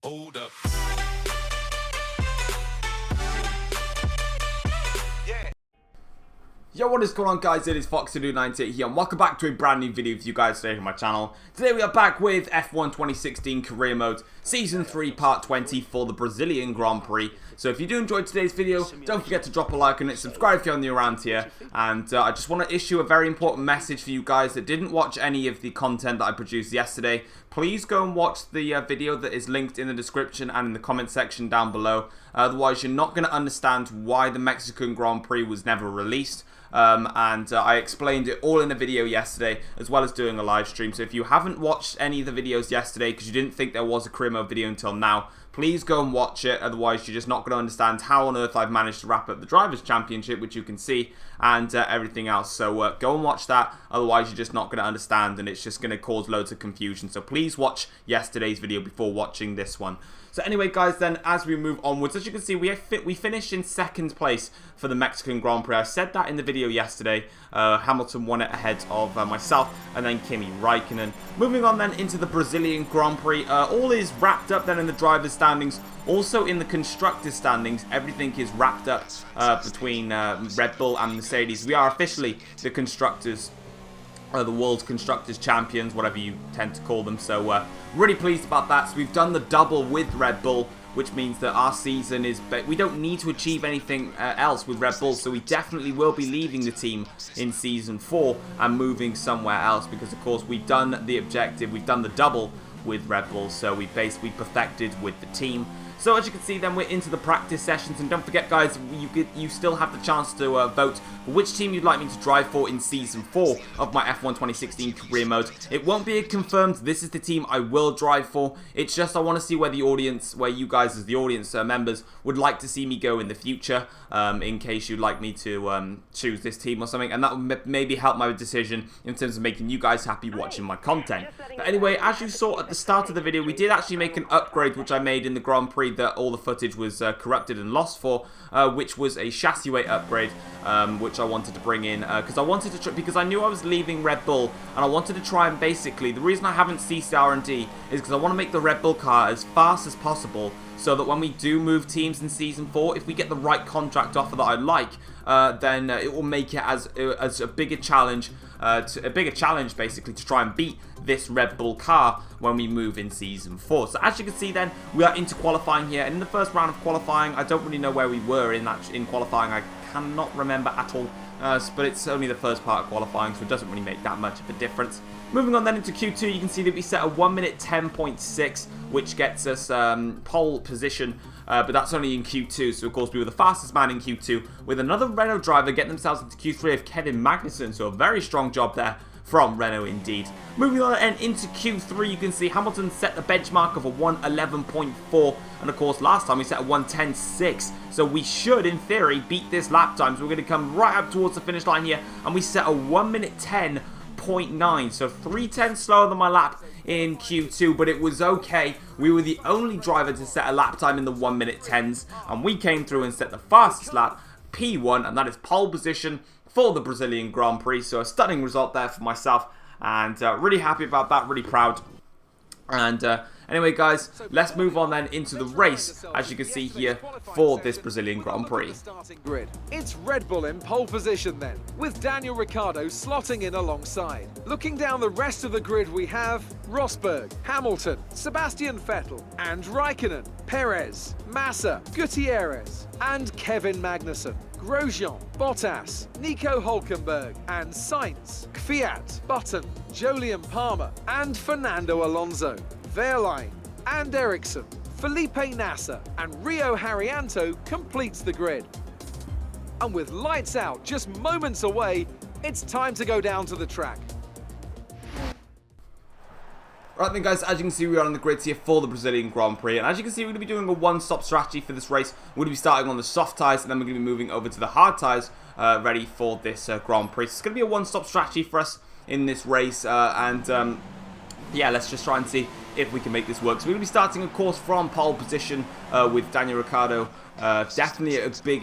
Hold up. Yo, what is going on, guys? It is Fox298 here, and welcome back to a brand new video for you guys today on my channel. Today we are back with F1 2016 Career Mode, Season 3, Part 20 for the Brazilian Grand Prix. So if you do enjoy today's video, don't forget to drop a like on it, subscribe if you're new around here, and I just want to issue a very important message for you guys that didn't watch any of the content that I produced yesterday. Please go and watch the video that is linked in the description and in the comment section down below. Otherwise, you're not going to understand why the Mexican Grand Prix was never released. I explained it all in a video yesterday, as well as doing a live stream. So if you haven't watched any of the videos yesterday because you didn't think there was a career mode video until now, please go and watch it. Otherwise, you're just not going to understand how on earth I've managed to wrap up the Drivers' Championship, which you can see, and everything else. So go and watch that. Otherwise, you're just not going to understand, and it's just going to cause loads of confusion. So please watch yesterday's video before watching this one. So anyway, guys, then as we move onwards, as you can see, we finished in second place for the Mexican Grand Prix. I said that in the video yesterday. Hamilton won it ahead of myself and then Kimi Räikkönen. Moving on then into the Brazilian Grand Prix. All is wrapped up then in the driver's standings. Also in the constructors' standings, everything is wrapped up between Red Bull and Mercedes. We are officially the constructors, the World Constructors Champions, whatever you tend to call them. So really pleased about that. So we've done the double with Red Bull, which means that our season is... we don't need to achieve anything else with Red Bull, so we definitely will be leaving the team in Season 4 and moving somewhere else, because of course we've done the objective, we've done the double with Red Bull, so we basically perfected with the team. So as you can see, then we're into the practice sessions, and don't forget, guys, you still have the chance to vote for which team you'd like me to drive for in Season 4 of my F1 2016 Career Mode. It won't be confirmed this is the team I will drive for. It's just I want to see where the audience, where you guys as the audience members would like to see me go in the future, in case you'd like me to choose this team or something, and that would maybe help my decision in terms of making you guys happy watching my content. But anyway, as you saw at the start of the video, we did actually make an upgrade which I made in the Grand Prix that all the footage was corrupted and lost for, which was a chassis weight upgrade, which I wanted to bring in because I wanted to because I knew I was leaving Red Bull, and I wanted to try and basically, the reason I haven't ceased R&D is because I want to make the Red Bull car as fast as possible, so that when we do move teams in Season 4, if we get the right contract offer that I like, then it will make it as a bigger challenge, basically, to try and beat this Red Bull car when we move in Season 4. So as you can see, then we are into qualifying here, and in the first round of qualifying, I don't really know where we were in qualifying. I cannot remember at all, but it's only the first part of qualifying, so it doesn't really make that much of a difference. Moving on then into Q2, you can see that we set a 1 minute 10.6, which gets us pole position, but that's only in Q2, so of course we were the fastest man in Q2, with another Renault driver getting themselves into Q3 of Kevin Magnussen, so a very strong job there from Renault indeed. Moving on and into Q3, you can see Hamilton set the benchmark of a 1:11.4, and of course last time we set a 1:10.6, so we should in theory beat this lap time. So we're going to come right up towards the finish line here, and we set a 1 minute 10.9, so 3:10 slower than my lap in Q2, but it was okay. We were the only driver to set a lap time in the 1 minute 10s, and we came through and set the fastest lap, P1, and that is pole position for the Brazilian Grand Prix. So a stunning result there for myself, and really happy about that, really proud. And anyway, guys, let's move on then into the race, as you can see here, for this Brazilian Grand Prix. It's Red Bull in pole position then, with Daniel Ricciardo slotting in alongside. Looking down the rest of the grid, we have Rosberg, Hamilton, Sebastian Vettel, and Räikkönen, Perez, Massa, Gutierrez, and Kevin Magnussen. Grosjean, Bottas, Nico Hülkenberg, and Sainz, Kvyat, Button, Jolyon Palmer, and Fernando Alonso, Wehrlein, and Ericsson, Felipe Nasser, and Rio Haryanto completes the grid. And with lights out just moments away, it's time to go down to the track. Right then, guys, as you can see, we are on the grids here for the Brazilian Grand Prix, and as you can see, we're going to be doing a one-stop strategy for this race. We're going to be starting on the soft tyres, and then we're going to be moving over to the hard tyres, ready for this Grand Prix. So it's going to be a one-stop strategy for us in this race, yeah, let's just try and see if we can make this work. So we're going to be starting, of course, from pole position with Daniel Ricciardo. Definitely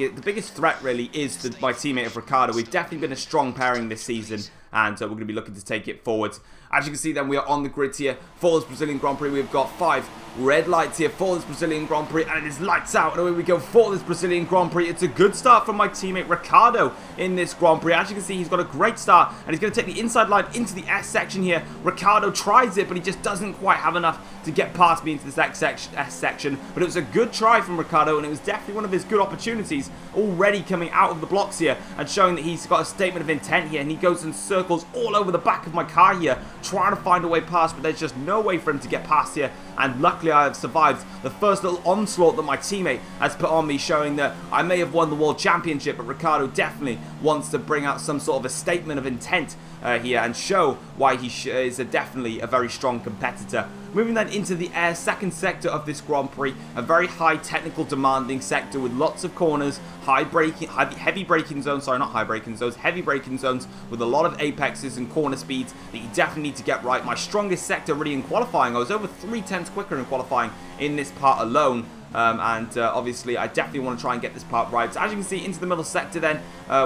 the biggest threat really is my teammate of Ricciardo. We've definitely been a strong pairing this season, and we're going to be looking to take it forwards. As you can see then, we are on the grid here for this Brazilian Grand Prix. We've got 5 red lights here for this Brazilian Grand Prix, and it is lights out, and away we go for this Brazilian Grand Prix. It's a good start from my teammate Ricardo in this Grand Prix. As you can see, he's got a great start, and he's going to take the inside line into the S section here. Ricardo tries it, but he just doesn't quite have enough to get past me into this S section, but it was a good try from Ricardo, and it was definitely one of his good opportunities already coming out of the blocks here, and showing that he's got a statement of intent here, and he goes in circles all over the back of my car here, trying to find a way past, but there's just no way for him to get past here, and luckily I have survived the first little onslaught that my teammate has put on me, showing that I may have won the World Championship, but Ricardo definitely wants to bring out some sort of a statement of intent here and show why he is definitely a very strong competitor. Moving then into the second sector of this Grand Prix, a very high technical demanding sector with lots of corners, heavy braking zones, sorry, not high braking zones, heavy braking zones with a lot of apexes and corner speeds that you definitely need to get right. My strongest sector really in qualifying. I was over 3/10 quicker in qualifying in this part alone. Obviously I definitely want to try and get this part right. So as you can see, into the middle sector then,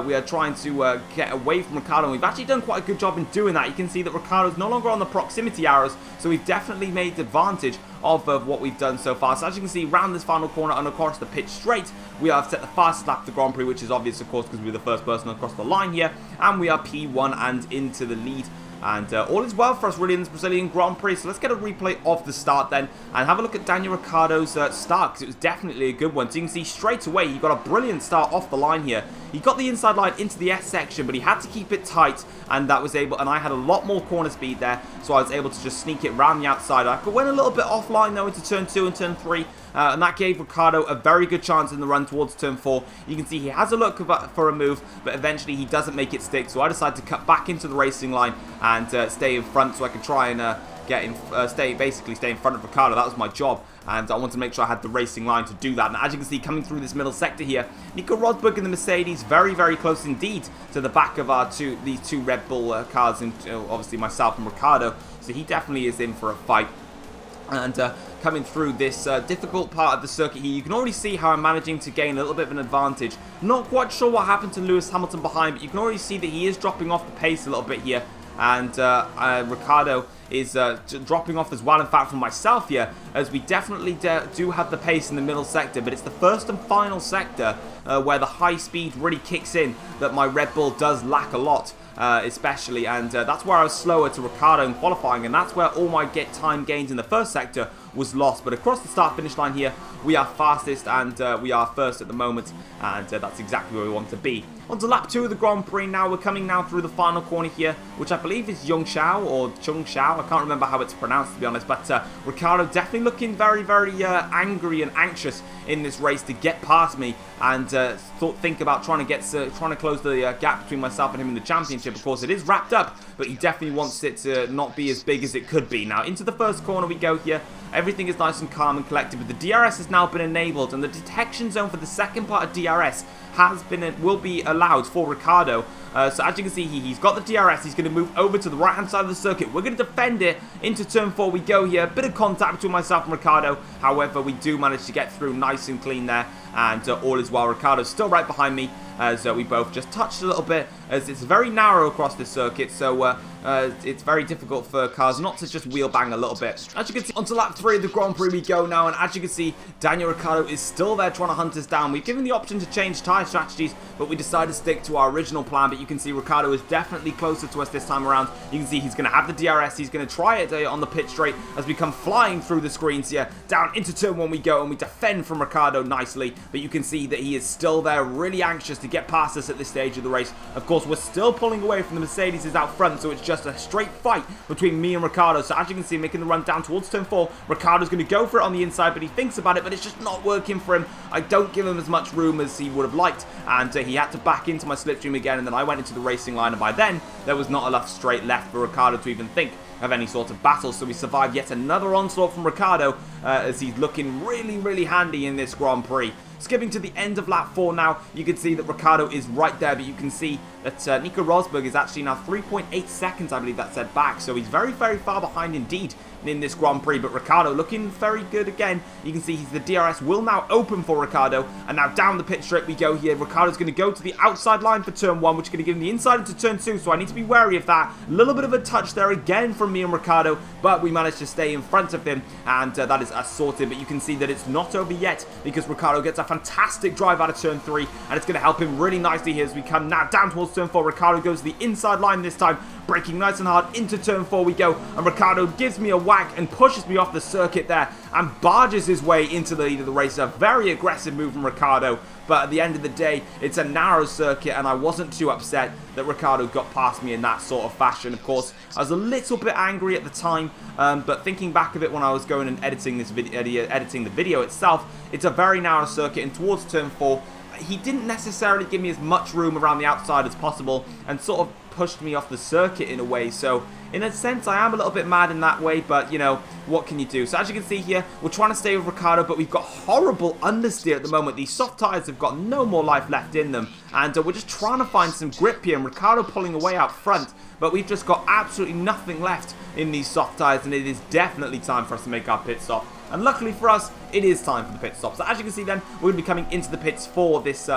we are trying to get away from Ricardo, and we've actually done quite a good job in doing that. You can see that Ricardo's no longer on the proximity arrows, so we've definitely made advantage of what we've done so far. So as you can see, round this final corner and across the pitch straight, we have set the fastest lap of the Grand Prix, which is obvious of course because we're the first person across the line here, and we are P1 and into the lead. And all is well for us really in this Brazilian Grand Prix. So let's get a replay of the start then and have a look at Daniel Ricciardo's start, because it was definitely a good one. So you can see straight away he got a brilliant start off the line here. He got the inside line into the S section, but he had to keep it tight, and that was able, and I had a lot more corner speed there, so I was able to just sneak it round the outside. I went a little bit offline though into turn 2 and turn 3. And that gave Ricardo a very good chance in the run towards turn 4. You can see he has a look for a move, but eventually he doesn't make it stick. So I decided to cut back into the racing line and stay in front, so I could try and basically stay in front of Ricardo. That was my job, and I wanted to make sure I had the racing line to do that. And as you can see, coming through this middle sector here, Nico Rosberg in the Mercedes, very, very close indeed to the back of these two Red Bull cars, and obviously myself and Ricardo. So he definitely is in for a fight. And coming through this difficult part of the circuit here, you can already see how I'm managing to gain a little bit of an advantage. Not quite sure what happened to Lewis Hamilton behind, but you can already see that he is dropping off the pace a little bit here. And Ricardo is dropping off as well, in fact, from myself here, as we definitely do have the pace in the middle sector, but it's the first and final sector where the high speed really kicks in that my Red Bull does lack a lot. Especially, and that's where I was slower to Ricardo in qualifying, and that's where all my time gains in the first sector was lost. But across the start finish line here, we are fastest, and we are first at the moment, and that's exactly where we want to be. On to lap 2 of the Grand Prix now. We're coming now through the final corner here, which I believe is Yongshao or Chungshao. I can't remember how it's pronounced, to be honest, but Ricardo definitely looking very, very angry and anxious in this race to get past me, and think about trying to close the gap between myself and him in the championship. Of course, it is wrapped up, but he definitely wants it to not be as big as it could be. Now, into the first corner we go here. Everything is nice and calm and collected, but the DRS has now been enabled, and the detection zone for the second part of DRS will be allowed for Ricardo. So as you can see, he's got the DRS. He's going to move over to the right-hand side of the circuit. We're going to defend it. Into turn 4 we go here. A bit of contact between myself and Ricardo. However, we do manage to get through nice and clean there, and all is well. Ricardo's still right behind me, as we both just touched a little bit, as it's very narrow across this circuit, so it's very difficult for cars not to just wheel bang a little bit. As you can see, onto lap 3 of the Grand Prix we go now, and as you can see, Daniel Ricciardo is still there trying to hunt us down. We've given the option to change tyre strategies, but we decided to stick to our original plan. But you can see Ricardo is definitely closer to us this time around. You can see he's going to have the DRS. He's going to try it on the pit straight as we come flying through the screens here. Down into turn 1 we go, and we defend from Ricardo nicely, but you can see that he is still there, really anxious to get past us at this stage of the race. Of course, we're still pulling away from the Mercedes out front, so it's just a straight fight between me and Ricardo. So as you can see, making the run down towards turn 4, Ricardo's going to go for it on the inside, but he thinks about it, but it's just not working for him. I don't give him as much room as he would have liked, and he had to back into my slipstream again, and then I went into the racing line, and by then there was not enough straight left for Ricardo to even think of any sort of battle. So we survived yet another onslaught from Ricciardo as he's looking really, really handy in this Grand Prix. Skipping to the end of lap 4 now, you can see that Ricciardo is right there, but you can see that Nico Rosberg is actually now 3.8 seconds, I believe that said, back. So he's very, very far behind indeed in this Grand Prix, but Ricciardo looking very good again. You can see the DRS will now open for Ricciardo, and now down the pit straight we go here. Ricciardo's going to go to the outside line for turn 1, which is going to give him the inside into turn 2, so I need to be wary of that. A little bit of a touch there again from me and Ricciardo, but we managed to stay in front of him, and that is sorted. But you can see that it's not over yet, because Ricciardo gets a fantastic drive out of turn 3, and it's going to help him really nicely here as we come now down towards turn 4. Ricciardo goes to the inside line this time, braking nice and hard into turn 4 we go, and Ricciardo gives me a whack and pushes me off the circuit there and barges his way into the lead of the race. A very aggressive move from Ricciardo, but at the end of the day, it's a narrow circuit, and I wasn't too upset that Ricciardo got past me in that sort of fashion. Of course, I was a little bit angry at the time, but thinking back of it when I was going and editing this video, editing the video itself, it's a very narrow circuit, and towards turn 4, he didn't necessarily give me as much room around the outside as possible, and sort of pushed me off the circuit in a way. So in a sense, I am a little bit mad in that way, but you know, what can you do? So as you can see here, we're trying to stay with Ricciardo, but we've got horrible understeer at the moment. These soft tyres have got no more life left in them, and we're just trying to find some grip here, and Ricciardo pulling away out front, but we've just got absolutely nothing left in these soft tyres, and it is definitely time for us to make our pit stop. And luckily for us, it is time for the pit stop. So as you can see then, we're going to be coming into the pits for this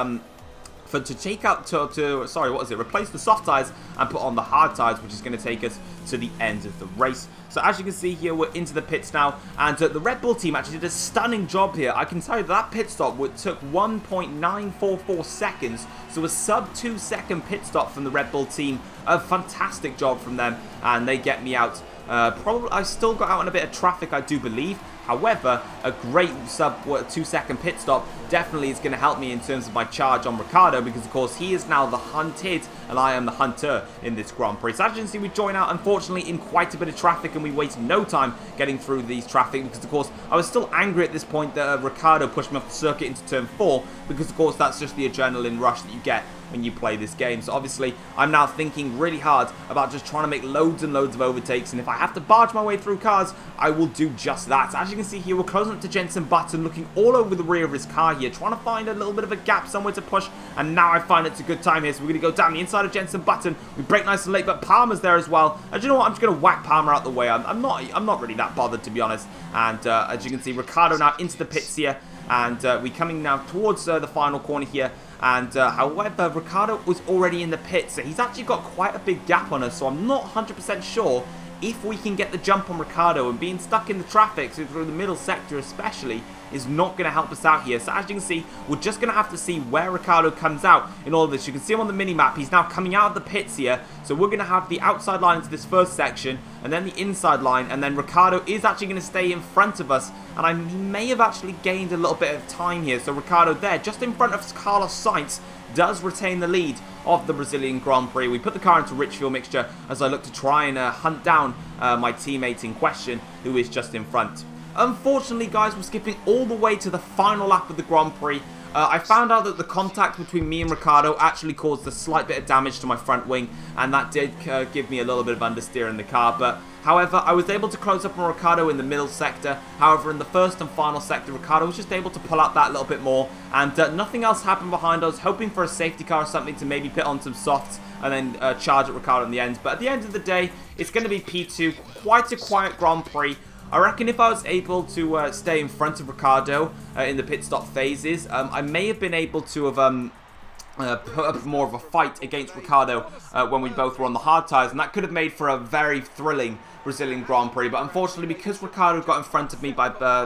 to take out replace the soft tyres and put on the hard tyres, which is going to take us to the end of the race. So as you can see here, we're into the pits now, and the Red Bull team actually did a stunning job here. I can tell you that pit stop took 1.944 seconds, so a sub 2 second pit stop from the Red Bull team. A fantastic job from them, and they get me out. Probably I still got out in a bit of traffic, I do believe. However, a great sub 2 second pit stop definitely is going to help me in terms of my charge on Ricciardo, because of course he is now the hunted and I am the hunter in this Grand Prix. So as you can see, we join out unfortunately in quite a bit of traffic, and we wasted no time getting through these traffic, because of course I was still angry at this point that Ricciardo pushed me off the circuit into turn 4, because of course that's just the adrenaline rush that you get when you play this game. So obviously I'm now thinking really hard about just trying to make loads and loads of overtakes, and if I have to barge my way through cars, I will do just that. So as you can see here, we're closing up to Jenson Button, looking all over the rear of his car here, trying to find a little bit of a gap somewhere to push, and now I find it's a good time here. So we're going to go down the inside of Jenson Button. We brake nice and late, but Palmer's there as well, and you know what, I'm just going to whack Palmer out the way. I'm not really that bothered, to be honest. And as you can see, Ricciardo now into the pits here, and we're coming now towards the final corner here. And however, Ricciardo was already in the pit, so he's actually got quite a big gap on us, so I'm not 100% sure if we can get the jump on Ricciardo, and being stuck in the traffic, so through the middle sector especially, is not going to help us out here. So as you can see, we're just going to have to see where Ricciardo comes out in all of this. You can see him on the mini-map. He's now coming out of the pits here. So we're going to have the outside line into this first section, and then the inside line, and then Ricciardo is actually going to stay in front of us, and he may have actually gained a little bit of time here. So Ricciardo there, just in front of Carlos Sainz, does retain the lead of the Brazilian Grand Prix. We put the car into rich fuel mixture as I look to try and hunt down my teammate in question, who is just in front. Unfortunately, guys, we're skipping all the way to the final lap of the Grand Prix. I found out that the contact between me and Ricciardo actually caused a slight bit of damage to my front wing, and that did give me a little bit of understeer in the car. But however, I was able to close up on Ricciardo in the middle sector. However, in the first and final sector, Ricciardo was just able to pull out that little bit more, and nothing else happened behind us, hoping for a safety car or something to maybe pit on some softs and then charge at Ricciardo in the end. But at the end of the day, it's going to be P2, quite a quiet Grand Prix. I reckon if I was able to stay in front of Ricciardo in the pit stop phases, I may have been able to have put up more of a fight against Ricciardo when we both were on the hard tyres, and that could have made for a very thrilling Brazilian Grand Prix. But unfortunately, because Ricciardo got in front of me by by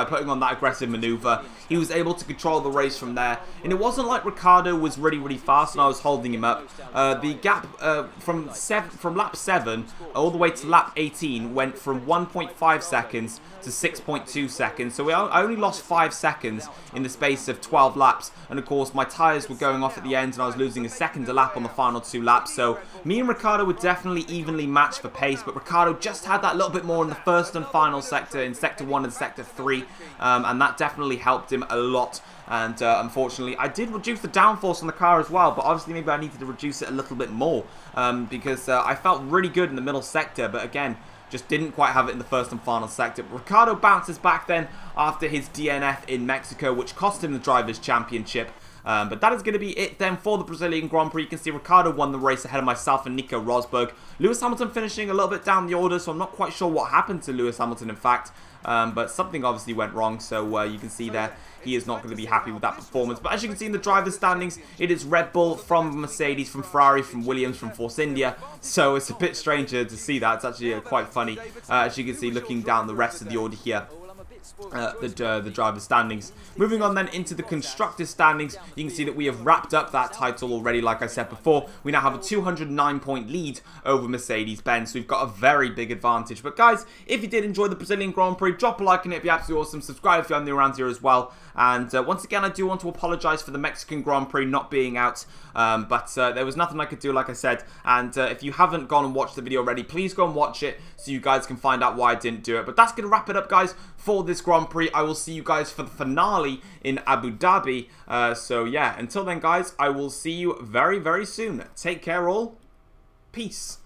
putting on that aggressive manoeuvre, he was able to control the race from there. And it wasn't like Ricciardo was really fast and I was holding him up. The gap from lap 7 all the way to lap 18 went from 1.5 seconds to 6.2 seconds. So I only lost 5 seconds in the space of 12 laps. And of course, my tyres were going off at the end, and I was losing a second a lap on the final 2 laps. So me and Ricciardo were definitely evenly matched for pace. pace, but Ricciardo just had that little bit more in the first and final sector, in Sector 1 and Sector 3, and that definitely helped him a lot. And unfortunately, I did reduce the downforce on the car as well, but obviously maybe I needed to reduce it a little bit more, because I felt really good in the middle sector, but again, just didn't quite have it in the first and final sector. But Ricciardo bounces back then after his DNF in Mexico, which cost him the Drivers' Championship. But that is going to be it then for the Brazilian Grand Prix. You can see Ricciardo won the race ahead of myself and Nico Rosberg. Lewis Hamilton finishing a little bit down the order, so I'm not quite sure what happened to Lewis Hamilton in fact. But something obviously went wrong, so you can see there he is not going to be happy with that performance. But as you can see in the driver's standings, it is Red Bull from Mercedes, from Ferrari, from Williams, from Force India. So it's a bit stranger to see that. It's actually quite funny. As you can see, looking down the rest of the order here. The driver's standings. Moving on then into the constructors standings, you can see that we have wrapped up that title already. Like I said before, we now have a 209 point lead over Mercedes-Benz, so we've got a very big advantage. But guys, if you did enjoy the Brazilian Grand Prix, drop a like and it'd be absolutely awesome. Subscribe if you're new around here as well. And once again, I do want to apologise for the Mexican Grand Prix not being out, but there was nothing I could do, like I said. And if you haven't gone and watched the video already, please go and watch it so you guys can find out why I didn't do it. But that's going to wrap it up, guys, for this Grand Prix. I will see you guys for the finale in Abu Dhabi. So yeah, until then, guys, I will see you very, very soon. Take care, all. Peace.